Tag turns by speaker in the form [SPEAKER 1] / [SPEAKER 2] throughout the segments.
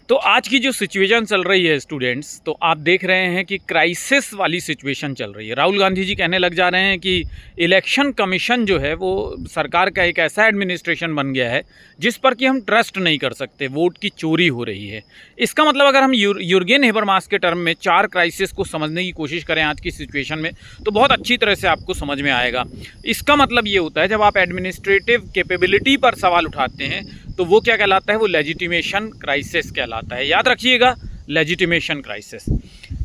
[SPEAKER 1] तो आज की जो सिचुएशन चल रही है स्टूडेंट्स, तो आप देख रहे हैं कि क्राइसिस वाली सिचुएशन चल रही है। राहुल गांधी जी कहने लग जा रहे हैं कि इलेक्शन कमीशन जो है वो सरकार का एक ऐसा एडमिनिस्ट्रेशन बन गया है जिस पर कि हम ट्रस्ट नहीं कर सकते, वोट की चोरी हो रही है। इसका मतलब अगर हम यूर्गेन हेबरमास के टर्म में 4 क्राइसिस को समझने की कोशिश करें आज की सिचुएशन में, तो बहुत अच्छी तरह से आपको समझ में आएगा। इसका मतलब ये होता है जब आप एडमिनिस्ट्रेटिव कैपेबिलिटी पर सवाल उठाते हैं तो वो क्या कहलाता है, वो लेजिटिमेशन क्राइसिस कहलाता है। याद रखिएगा, लेजिटिमेशन क्राइसिस।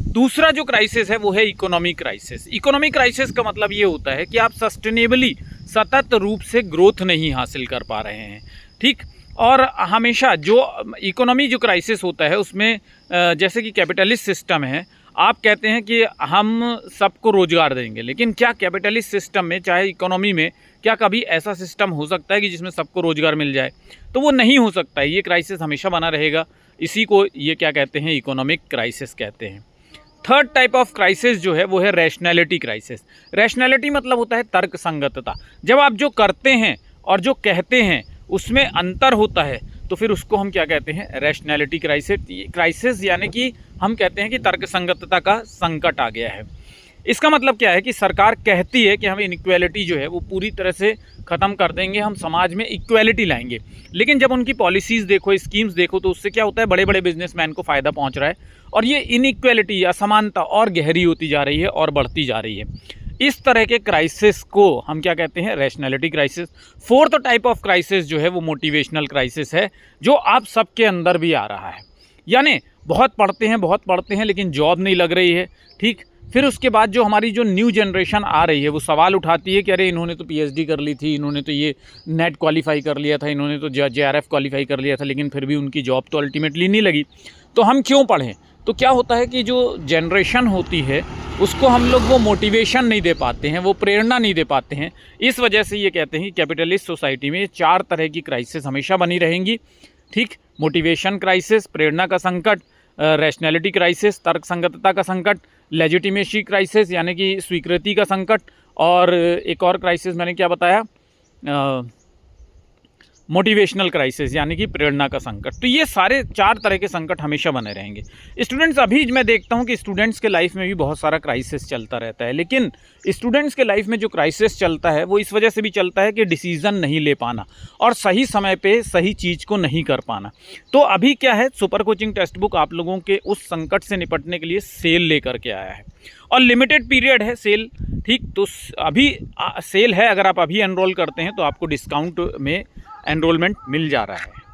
[SPEAKER 1] दूसरा जो क्राइसिस है वो है इकोनॉमिक क्राइसिस। इकोनॉमिक क्राइसिस का मतलब ये होता है कि आप सस्टेनेबली सतत रूप से ग्रोथ नहीं हासिल कर पा रहे हैं, ठीक। और हमेशा जो इकोनॉमी जो क्राइसिस होता है उसमें जैसे कि कैपिटलिस्ट सिस्टम है, आप कहते हैं कि हम सबको रोजगार देंगे, लेकिन क्या कैपिटलिस्ट सिस्टम में, चाहे इकोनॉमी में, क्या कभी ऐसा सिस्टम हो सकता है कि जिसमें सबको रोजगार मिल जाए? तो वो नहीं हो सकता है। ये क्राइसिस हमेशा बना रहेगा। इसी को ये क्या कहते हैं, इकोनॉमिक क्राइसिस कहते हैं। थर्ड टाइप ऑफ क्राइसिस जो है वो है रैशनैलिटी क्राइसिस। रैशनैलिटी मतलब होता है तर्क संगतता। जब आप जो करते हैं और जो कहते हैं उसमें अंतर होता है तो फिर उसको हम क्या कहते हैं, रैशनैलिटी क्राइसिस। यानी कि हम कहते हैं कि तर्क संगतता का संकट आ गया है। इसका मतलब क्या है कि सरकार कहती है कि हम इनइक्वालिटी जो है वो पूरी तरह से ख़त्म कर देंगे, हम समाज में इक्वालिटी लाएंगे, लेकिन जब उनकी पॉलिसीज़ देखो, स्कीम्स देखो, तो उससे क्या होता है, बड़े बड़े बिजनेसमैन को फ़ायदा पहुंच रहा है और ये इनइक्वालिटी, असमानता और गहरी होती जा रही है और बढ़ती जा रही है। इस तरह के क्राइसिस को हम क्या कहते हैं, rationality crisis. Fourth type of crisis जो है वो मोटिवेशनल क्राइसिस है, जो आप सबके अंदर भी आ रहा है। यानी बहुत पढ़ते हैं लेकिन जॉब नहीं लग रही है, ठीक। फिर उसके बाद जो हमारी जो न्यू जनरेशन आ रही है वो सवाल उठाती है कि अरे इन्होंने तो पीएचडी कर ली थी, इन्होंने तो ये नेट क्वालिफाई कर लिया था, इन्होंने तो जेआरएफ क्वालिफाई कर लिया था, लेकिन फिर भी उनकी जॉब तो अल्टीमेटली नहीं लगी, तो हम क्यों पढ़ें? तो क्या होता है कि जो जनरेशन होती है उसको हम लोग वो मोटिवेशन नहीं दे पाते हैं, वो प्रेरणा नहीं दे पाते हैं। इस वजह से ये कहते हैं कि कैपिटलिस्ट सोसाइटी में 4 तरह की क्राइसिस हमेशा बनी रहेंगी, ठीक। मोटिवेशन क्राइसिस, प्रेरणा का संकट, रैशनैलिटी क्राइसिस, तर्क संगतता का संकट, लेजिटिमेसी क्राइसिस यानी कि स्वीकृति का संकट, और एक और क्राइसिस मैंने क्या बताया, मोटिवेशनल क्राइसिस यानी कि प्रेरणा का संकट। तो ये सारे 4 तरह के संकट हमेशा बने रहेंगे। स्टूडेंट्स, अभी मैं देखता हूँ कि स्टूडेंट्स के लाइफ में भी बहुत सारा क्राइसिस चलता रहता है, लेकिन स्टूडेंट्स के लाइफ में जो क्राइसिस चलता है वो इस वजह से भी चलता है कि डिसीज़न नहीं ले पाना और सही समय पे सही चीज़ को नहीं कर पाना। तो अभी क्या है, सुपर कोचिंग टेक्स्ट बुक आप लोगों के उस संकट से निपटने के लिए सेल लेकर के आया है और लिमिटेड पीरियड है सेल, ठीक। तो अभी सेल है, अगर आप अभी एनरोल करते हैं तो आपको डिस्काउंट में एनरोलमेंट मिल जा रहा है।